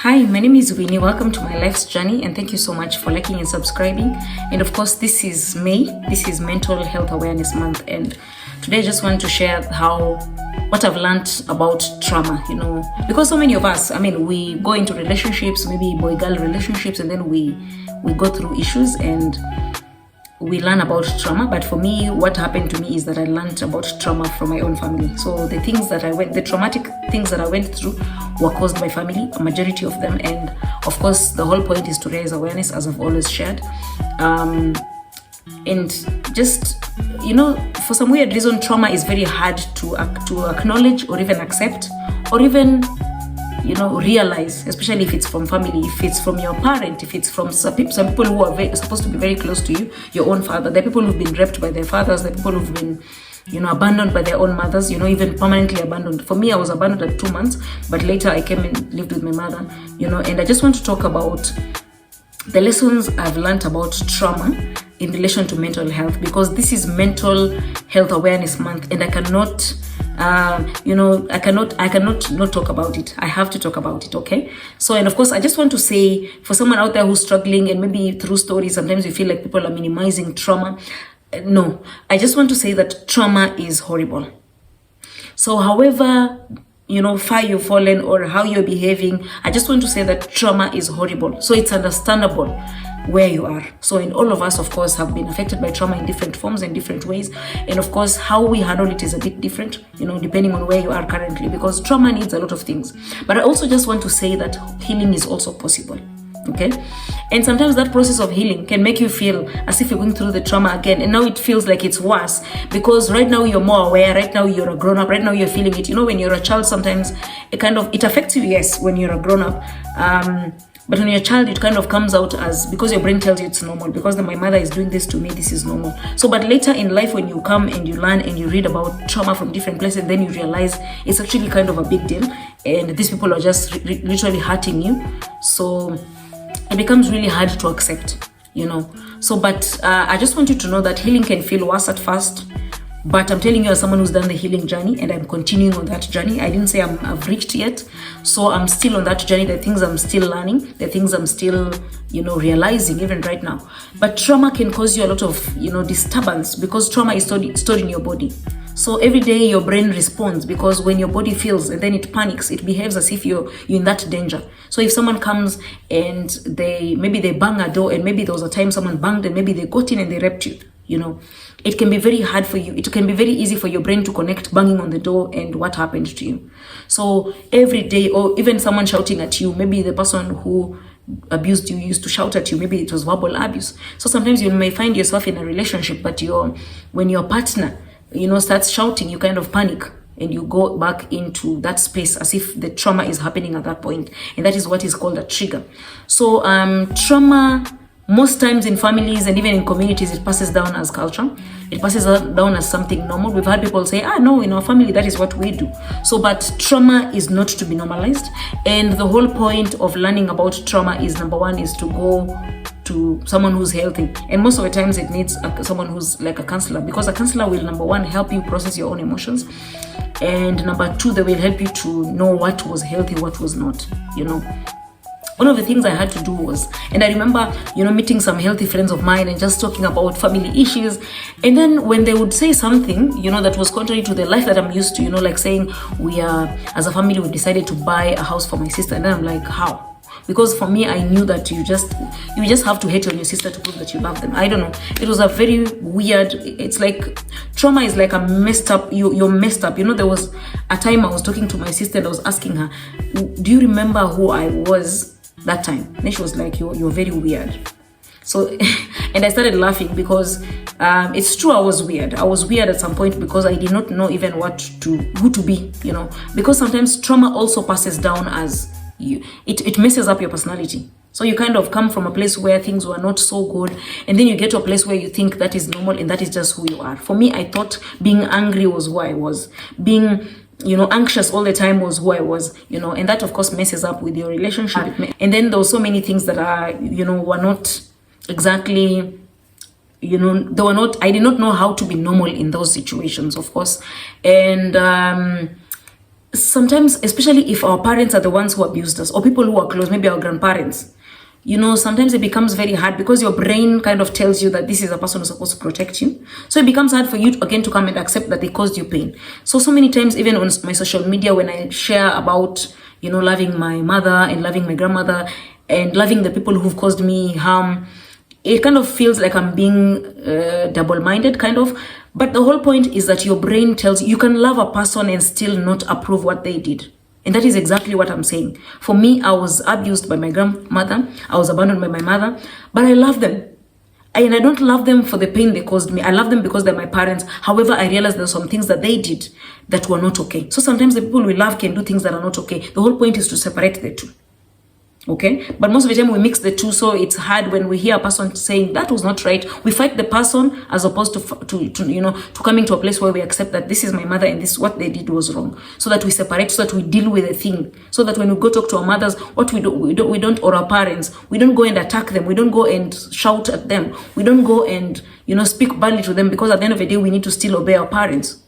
Hi, my name is Winnie. Welcome to my life's journey, and thank you so much for liking and subscribing. And of course, this is May. This is Mental Health Awareness Month, and today I just want to share what I've learned about trauma. Because so many of us, we go into relationships, maybe boy-girl relationships, and then we go through issues and we learn about trauma. But for me, what happened to me is that I learned about trauma from my own family. So the traumatic things that I went through were caused by family, a majority of them. And of course, the whole point is to raise awareness, as I've always shared. And just, for some weird reason, trauma is very hard to acknowledge or even accept or even realize, especially if it's from family, if it's from your parent, if it's from some people who are supposed to be very close to you, your own father. There are people who've been raped by their fathers, there are people who've been abandoned by their own mothers, even permanently abandoned. For me, I was abandoned at 2 months, but later I came and lived with my mother, and I just want to talk about the lessons I've learned about trauma in relation to mental health, because this is Mental Health Awareness Month, and I cannot not talk about it. I have to talk about it, okay? So, and of course, I just want to say, for someone out there who's struggling, and maybe through stories, sometimes you feel like people are minimizing trauma. No, I just want to say that trauma is horrible. So however, far you've fallen or how you're behaving, I just want to say that trauma is horrible. So it's understandable where you are. So, and all of us, of course, have been affected by trauma in different forms and different ways. And of course, how we handle it is a bit different, depending on where you are currently, because trauma needs a lot of things. But I also just want to say that healing is also possible. Okay, and sometimes that process of healing can make you feel as if you're going through the trauma again, and now it feels like it's worse because right now you're more aware, right now you're a grown-up, right now you're feeling it. When you're a child, sometimes it affects you, yes, when you're a grown-up, but when you're a child, it kind of comes out as, because your brain tells you it's normal, because my mother is doing this to me, this is normal. So, but later in life, when you come and you learn and you read about trauma from different places, then you realize it's actually kind of a big deal, and these people are just literally hurting you. So it becomes really hard to accept, So, but I just want you to know that healing can feel worse at first, but I'm telling you as someone who's done the healing journey, and I'm continuing on that journey. I didn't say I've reached yet, so I'm still on that journey. The things I'm still learning, the things I'm still, realizing even right now. But trauma can cause you a lot of, disturbance, because trauma is stored in your body. So every day your brain responds, because when your body feels and then it panics, it behaves as if you're in that danger. So if someone comes and maybe they bang a door, and maybe there was a time someone banged and maybe they got in and they raped you, it can be very hard for you. It can be very easy for your brain to connect banging on the door and what happened to you. So every day, or even someone shouting at you, maybe the person who abused you used to shout at you, maybe it was verbal abuse. So sometimes you may find yourself in a relationship, but when your partner starts shouting, you kind of panic and you go back into that space as if the trauma is happening at that point. And that is what is called a trigger. So trauma, most times in families and even in communities, it passes down as culture. It passes down as something normal. We've had people say, no, in our family, that is what we do. So, but trauma is not to be normalized. And the whole point of learning about trauma is, number one, is to go to someone who's healthy, and most of the times it needs someone who's like a counselor, because a counselor will, number one, help you process your own emotions, and number two, they will help you to know what was healthy, what was not. One of the things I had to do was, and I remember meeting some healthy friends of mine and just talking about family issues, and then when they would say something that was contrary to the life that I'm used to, like saying, as a family we decided to buy a house for my sister, and then I'm like, how? Because for me, I knew that you just have to hate on your sister to prove that you love them. I don't know. It was a very weird, it's like, trauma is like a messed up, you're messed up. There was a time I was talking to my sister and I was asking her, do you remember who I was that time? And she was like, you're very weird. So, and I started laughing because it's true, I was weird. I was weird at some point because I did not know even who to be, because sometimes trauma also passes down as it messes up your personality. So you kind of come from a place where things were not so good, and then you get to a place where you think that is normal and that is just who you are. For me, I thought being angry was who I was. Being anxious all the time was who I was, and that of course messes up with your relationship. And then there were so many things that are, were not exactly, they were not, I did not know how to be normal in those situations, of course. And sometimes, especially if our parents are the ones who abused us, or people who are close, maybe our grandparents, sometimes it becomes very hard because your brain kind of tells you that this is a person who's supposed to protect you. So it becomes hard for you again to come and accept that they caused you pain. So many times, even on my social media, when I share about, loving my mother and loving my grandmother and loving the people who've caused me harm, it kind of feels like I'm being double-minded, kind of. But the whole point is that your brain tells you can love a person and still not approve what they did. And that is exactly what I'm saying. For me, I was abused by my grandmother. I was abandoned by my mother. But I love them. And I don't love them for the pain they caused me. I love them because they're my parents. However, I realize there's some things that they did that were not okay. So sometimes the people we love can do things that are not okay. The whole point is to separate the two. Okay, but most of the time we mix the two, so it's hard when we hear a person saying that was not right. We fight the person as opposed to coming to a place where we accept that this is my mother and this what they did was wrong, so that we separate, so that we deal with the thing, so that when we go talk to our mothers, what we don't, or our parents, we don't go and attack them, we don't go and shout at them, we don't go and speak badly to them, because at the end of the day we need to still obey our parents.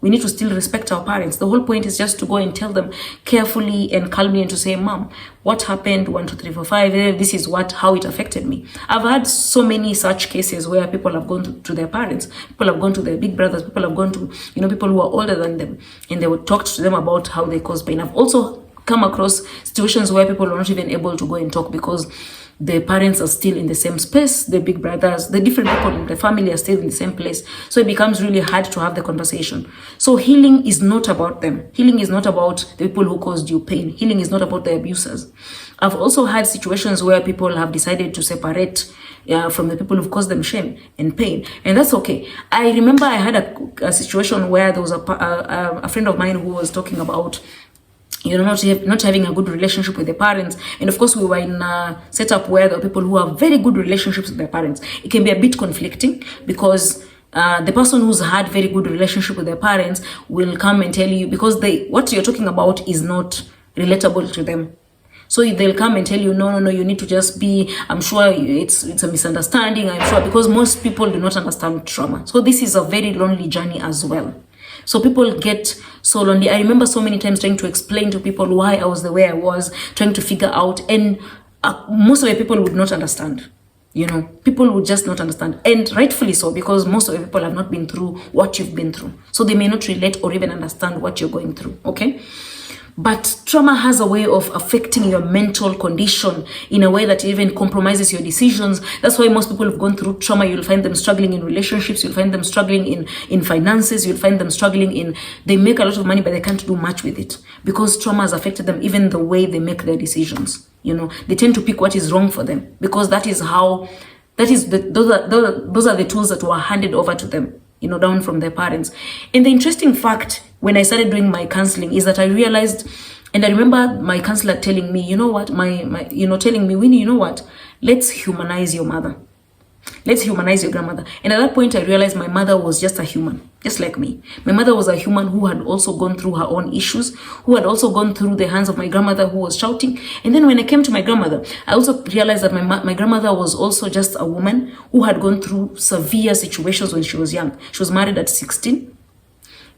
We need to still respect our parents. The whole point is just to go and tell them carefully and calmly and to say, Mom, what happened? 1, 2, 3, 4, 5. This is how it affected me. I've had so many such cases where people have gone to their parents, people have gone to their big brothers, people have gone to, people who are older than them, and they would talk to them about how they cause pain. I've also come across situations where people are not even able to go and talk because the parents are still in the same space, the big brothers, the different people in the family are still in the same place. So it becomes really hard to have the conversation. So healing is not about them. Healing is not about the people who caused you pain. Healing is not about the abusers. I've also had situations where people have decided to separate from the people who've caused them shame and pain. And that's okay. I remember I had a situation where there was a friend of mine who was talking about not having a good relationship with their parents. And of course, we were in a setup where there are people who have very good relationships with their parents. It can be a bit conflicting because the person who's had very good relationship with their parents will come and tell you, because what you're talking about is not relatable to them. So they'll come and tell you, no, you need to just be, I'm sure it's a misunderstanding, I'm sure, because most people do not understand trauma. So this is a very lonely journey as well. So people get so lonely. I remember so many times trying to explain to people why I was the way I was, trying to figure out, and most of the people would not understand. People would just not understand, and rightfully so, because most of the people have not been through what you've been through, so they may not relate or even understand what you're going through. Okay. But trauma has a way of affecting your mental condition in a way that even compromises your decisions. That's why most people who've gone through trauma, you'll find them struggling in relationships, you'll find them struggling in finances, you'll find them struggling they make a lot of money, but they can't do much with it because trauma has affected them, even the way they make their decisions. They tend to pick what is wrong for them because those are the tools that were handed over to them, down from their parents. And the interesting fact when I started doing my counseling is that I realized, and I remember my counselor telling me, telling me, Winnie, let's humanize your mother. Let's humanize your grandmother. And at that point, I realized my mother was just a human, just like me. My mother was a human who had also gone through her own issues, who had also gone through the hands of my grandmother who was shouting. And then when I came to my grandmother, I also realized that my grandmother was also just a woman who had gone through severe situations when she was young. She was married at 16.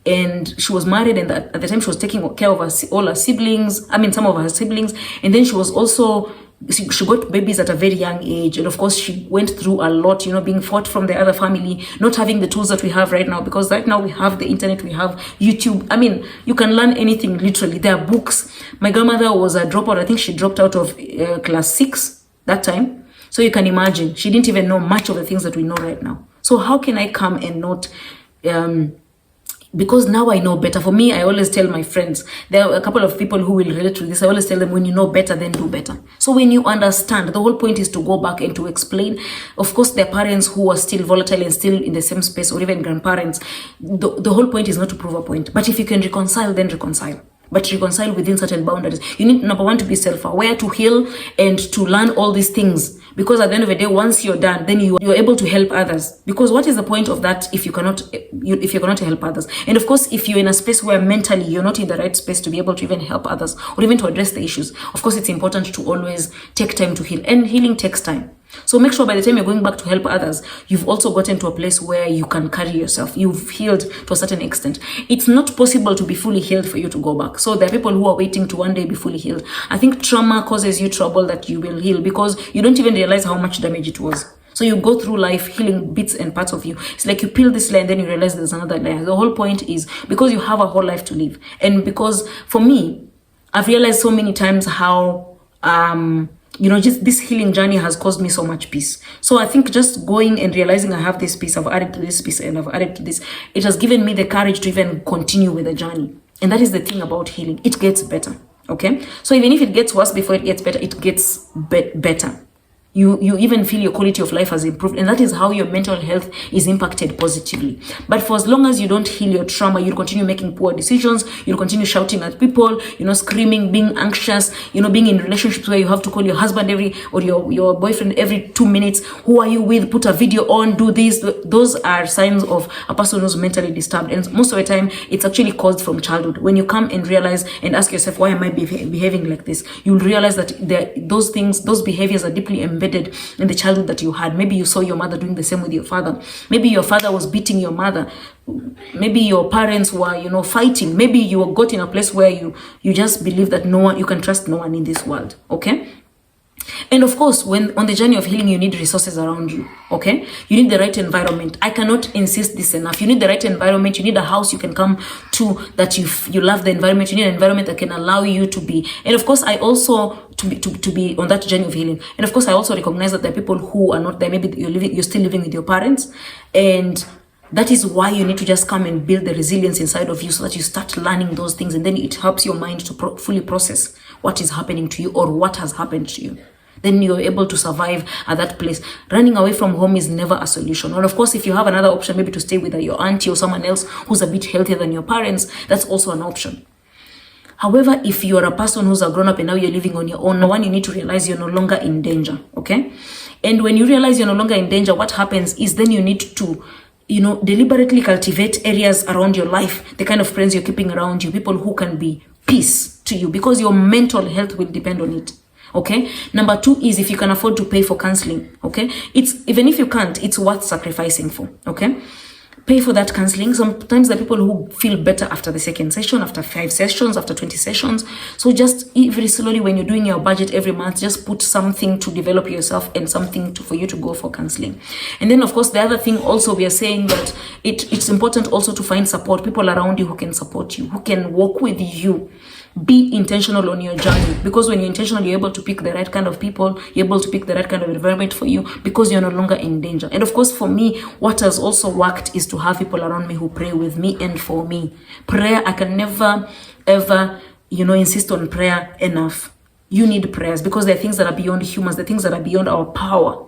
And she was married, and at the time she was taking care of all her siblings, some of her siblings. And then she was also, she got babies at a very young age. And of course, she went through a lot, being fought from the other family, not having the tools that we have right now. Because right now we have the internet, we have YouTube. You can learn anything, literally. There are books. My grandmother was a dropout. I think she dropped out of class 6 that time. So you can imagine, she didn't even know much of the things that we know right now. So how can I come and not... because now I know better. For me, I always tell my friends, there are a couple of people who will relate to this. I always tell them, when you know better, then do better. So when you understand, the whole point is to go back and to explain. Of course, their parents who are still volatile and still in the same space, or even grandparents, the whole point is not to prove a point. But if you can reconcile, then reconcile. But reconcile within certain boundaries. You need, number one, to be self-aware, to heal, and to learn all these things. Because at the end of the day, once you're done, then you're able to help others. Because what is the point of that if you cannot help others? And of course, if you're in a space where mentally you're not in the right space to be able to even help others or even to address the issues, of course, it's important to always take time to heal. And healing takes time. So make sure by the time you're going back to help others, you've also gotten to a place where you can carry yourself. You've healed to a certain extent. It's not possible to be fully healed for you to go back. So there are people who are waiting to one day be fully healed. I think trauma causes you trouble that you will heal because you don't even realize how much damage it was. So you go through life healing bits and parts of you. It's like you peel this layer and then you realize there's another layer. The whole point is because you have a whole life to live. And because for me, I've realized so many times how just this healing journey has caused me so much peace. So I think just going and realizing I have this piece, I've added to this piece and I've added to this, it has given me the courage to even continue with the journey. And that is the thing about healing. It gets better, okay? So even if it gets worse before it gets better, it gets better. You even feel your quality of life has improved, and that is how your mental health is impacted positively. But for as long as you don't heal your trauma, you'll continue making poor decisions, you'll continue shouting at people, screaming, being anxious, being in relationships where you have to call your husband or your boyfriend every 2 minutes. Who are you with? Put a video on, do this. Those are signs of a person who's mentally disturbed, and most of the time it's actually caused from childhood. When you come and realize and ask yourself, why am I behaving like this? You'll realize that those behaviors are deeply embedded in the childhood that you had. Maybe you saw your mother doing the same with your father. Maybe your father was beating your mother. Maybe your parents were, fighting. Maybe you got in a place where you just believe that you can trust no one in this world. Okay? And of course, when on the journey of healing, you need resources around you, okay? You need the right environment. I cannot insist this enough. You need the right environment. You need a house you can come to that you love the environment. You need an environment that can allow you to be. And of course, I also to be on that journey of healing. And of course, I also recognize that there are people who are not there. Maybe you're still living with your parents, and that is why you need to just come and build the resilience inside of you so that you start learning those things, and then it helps your mind to fully process what is happening to you or what has happened to you. Then you're able to survive at that place. Running away from home is never a solution. And of course, if you have another option, maybe to stay with your auntie or someone else who's a bit healthier than your parents, that's also an option. However, if you're a person who's a grown-up and now you're living on your own, one, you need to realize you're no longer in danger, okay? And when you realize you're no longer in danger, what happens is then you need to deliberately cultivate areas around your life, the kind of friends you're keeping around you, people who can be peace to you, because your mental health will depend on it. Okay. Number 2 is if you can afford to pay for counseling. Okay. Even if you can't, it's worth sacrificing for. Okay. Pay for that counseling. Sometimes there are people who feel better after the second session, after 5 sessions, after 20 sessions. So just very slowly, when you're doing your budget every month, just put something to develop yourself and something for you to go for counseling. And then of course, the other thing also, we are saying that it's important also to find support, people around you who can support you, who can walk with you. Be intentional on your journey, because when you're intentional, you're able to pick the right kind of people, you're able to pick the right kind of environment for you, because you're no longer in danger. And of course, for me, what has also worked is to have people around me who pray with me and for me. Prayer, I can never, ever, insist on prayer enough. You need prayers, because there are things that are beyond humans, the things that are beyond our power.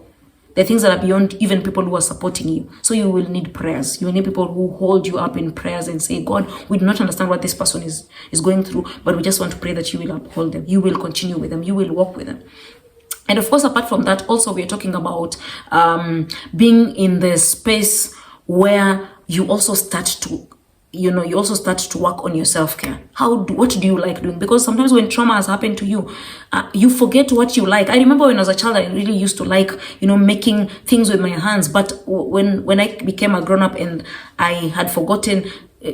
There are things that are beyond even people who are supporting you. So you will need prayers. You will need people who hold you up in prayers and say, God, we do not understand what this person is going through, but we just want to pray that you will uphold them. You will continue with them. You will walk with them. And of course, apart from that, also we're talking about being in the space where you also start to work on your self-care. What do you like doing? Because sometimes when trauma has happened to you, you forget what you like. I remember when I was a child, I really used to like, making things with my hands. But when I became a grown-up and I had forgotten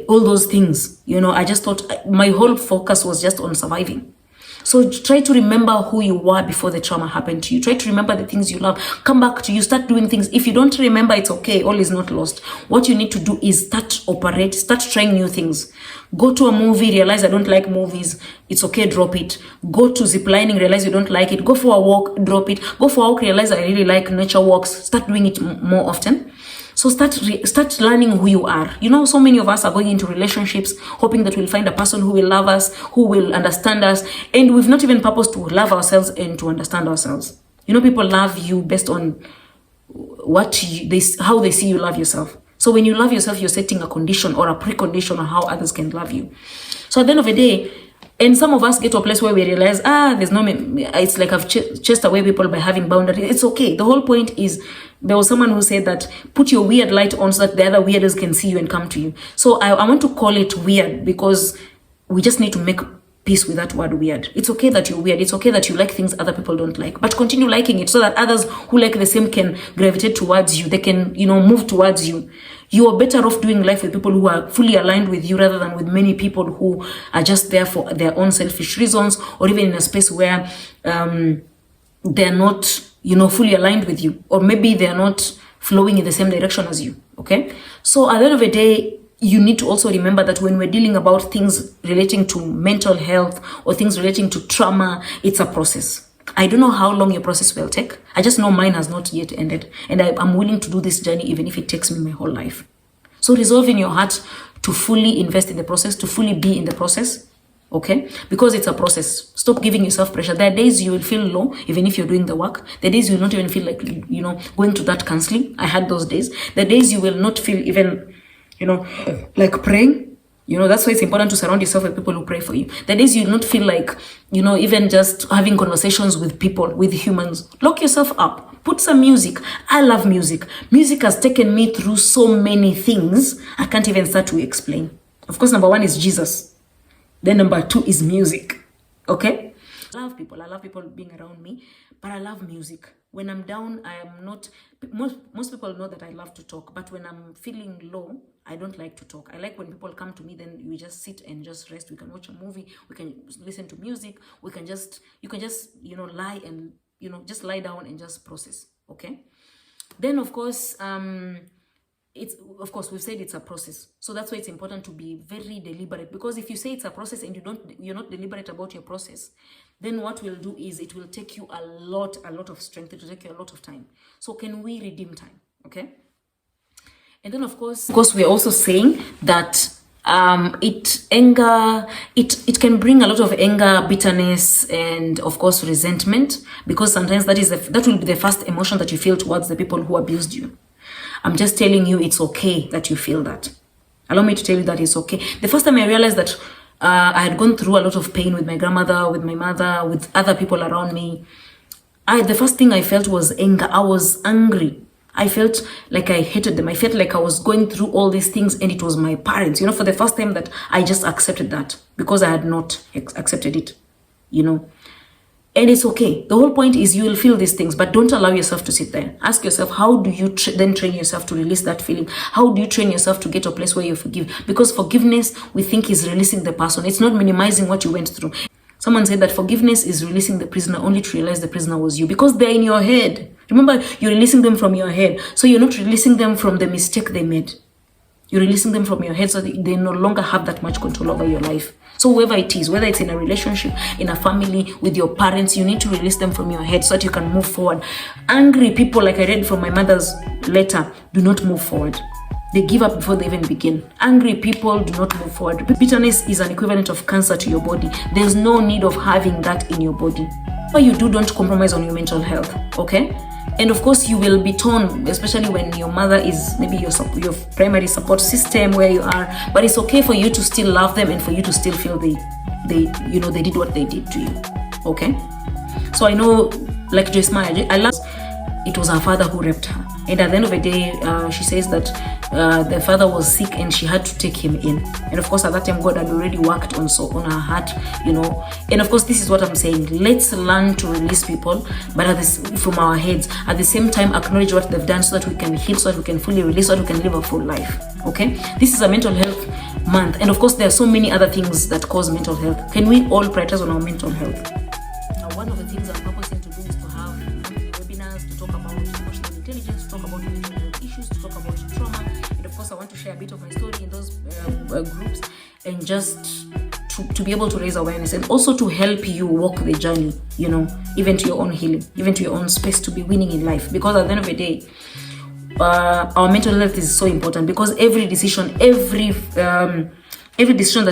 all those things, I just thought my whole focus was just on surviving. So try to remember who you were before the trauma happened to you. Try to remember the things you love. Come back to you. Start doing things. If you don't remember, it's okay. All is not lost. What you need to do is start trying new things. Go to a movie, realize I don't like movies. It's okay, drop it. Go to ziplining, realize you don't like it. Go for a walk, drop it. Go for a walk, realize I really like nature walks. Start doing it more often. So start learning who you are. So many of us are going into relationships, hoping that we'll find a person who will love us, who will understand us. And we've not even purposed to love ourselves and to understand ourselves. People love you based on how they see you love yourself. So when you love yourself, you're setting a condition or a precondition on how others can love you. So at the end of the day, and some of us get to a place where we realize, it's like I've chased away people by having boundaries. It's okay. The whole point is, there was someone who said that put your weird light on so that the other weirdos can see you and come to you. So I want to call it weird, because we just need to make peace with that word weird. It's okay that you're weird. It's okay that you like things other people don't like, but continue liking it so that others who like the same can gravitate towards you. They can, move towards you. You are better off doing life with people who are fully aligned with you rather than with many people who are just there for their own selfish reasons, or even in a space where they're not, fully aligned with you, or maybe they're not flowing in the same direction as you. Okay. So at the end of the day, you need to also remember that when we're dealing about things relating to mental health or things relating to trauma, it's a process. I don't know how long your process will take. I just know mine has not yet ended. And I'm willing to do this journey even if it takes me my whole life. So resolve in your heart to fully invest in the process, to fully be in the process. Okay? Because it's a process. Stop giving yourself pressure. There are days you will feel low, even if you're doing the work. There are days you will not even feel like, going to that counseling. I had those days. There are days you will not feel even like praying. That's why it's important to surround yourself with people who pray for you. That is, you not feel like, even just having conversations with people, with humans. Lock yourself up. Put some music. I love music. Music has taken me through so many things I can't even start to explain. Of course, number one is Jesus. Then number two is music. Okay? I love people being around me, but I love music. When I'm down, I am not, most people know that I love to talk, but when I'm feeling low, I don't like to talk. I like when people come to me, then we just sit and just rest. We can watch a movie, we can listen to music, you can just, lie and, just lie down and just process. Okay? Then of course, we've said it's a process. So that's why it's important to be very deliberate, because if you say it's a process and you're not deliberate about your process, then what we'll do is it will take you a lot of strength. It will take you a lot of time. So can we redeem time? Okay. And then of course we're also saying that it can bring a lot of anger, bitterness, and of course resentment, because sometimes that will be the first emotion that you feel towards the people who abused you. I'm just telling you, it's okay that you feel that. Allow me to tell you that it's okay. The first time I realized that I had gone through a lot of pain with my grandmother, with my mother, with other people around me, the first thing I felt was anger. I was angry. I felt like I hated them. I felt like I was going through all these things and it was my parents. For the first time that I just accepted that, because I had not accepted it, And it's okay. The whole point is you will feel these things, but don't allow yourself to sit there. Ask yourself, how do you then train yourself to release that feeling? How do you train yourself to get to a place where you forgive? Because forgiveness, we think, is releasing the person. It's not minimizing what you went through. Someone said that forgiveness is releasing the prisoner only to realize the prisoner was you, because they're in your head. Remember, you're releasing them from your head. So you're not releasing them from the mistake they made. You're releasing them from your head so that they no longer have that much control over your life. So whoever it is, whether it's in a relationship, in a family, with your parents, you need to release them from your head so that you can move forward. Angry people, like I read from my mother's letter, do not move forward. They give up before they even begin. Angry people do not move forward. Bitterness is an equivalent of cancer to your body. There's no need of having that in your body. What you do, don't compromise on your mental health, okay? And of course, you will be torn, especially when your mother is maybe your primary support system where you are. But it's okay for you to still love them and for you to still feel they did what they did to you. Okay? So I know, like Joyce Meyer, I love it was her father who raped her. And at the end of the day, she says that the father was sick and she had to take him in. And of course, at that time, God had already worked on her heart, And of course, this is what I'm saying. Let's learn to release people, but from our heads. At the same time, acknowledge what they've done so that we can heal, so that we can fully release, so that we can live a full life. Okay? This is a mental health month. And of course, there are so many other things that cause mental health. Can we all prioritize on our mental health? Now, one of the things I'm purposing to do is to have monthly webinars to talk about emotional intelligence, to talk about mental health issues, to talk about trauma. And of course, I want to share a bit of my story in those groups, and just to be able to raise awareness, and also to help you walk the journey, even to your own healing, even to your own space to be winning in life. Because at the end of the day, our mental health is so important, because every decision that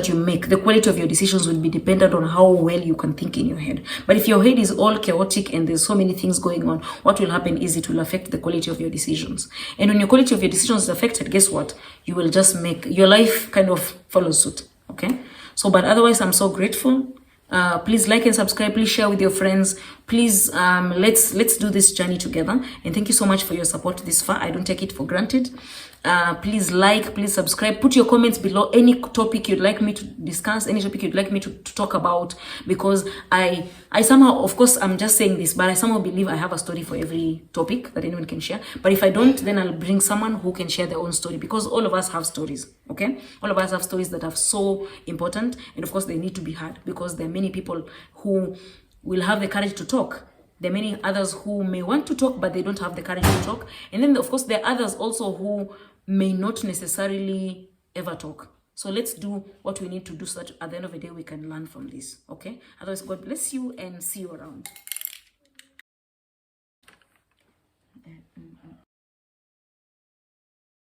you make, the quality of your decisions will be dependent on how well you can think in your head. But if your head is all chaotic and there's so many things going on, what will happen is it will affect the quality of your decisions. And when your quality of your decisions is affected, guess what? You will just make your life kind of follow suit. Okay? So, but otherwise, I'm so grateful. Please like and subscribe. Please share with your friends. Please, let's do this journey together. And thank you so much for your support this far. I don't take it for granted. Please like, please subscribe, put your comments below, any topic you'd like me to discuss, any topic you'd like me to talk about, because I somehow, of course I'm just saying this, but I somehow believe I have a story for every topic that anyone can share. But if I don't, then I'll bring someone who can share their own story, because all of us have stories. Okay, all of us have stories that are so important, and of course they need to be heard, because there are many people who will have the courage to talk. There are many others who may want to talk, but they don't have the courage to talk. And then, of course, there are others also who may not necessarily ever talk. So let's do what we need to do so that at the end of the day, we can learn from this. Okay? Otherwise, God bless you and see you around.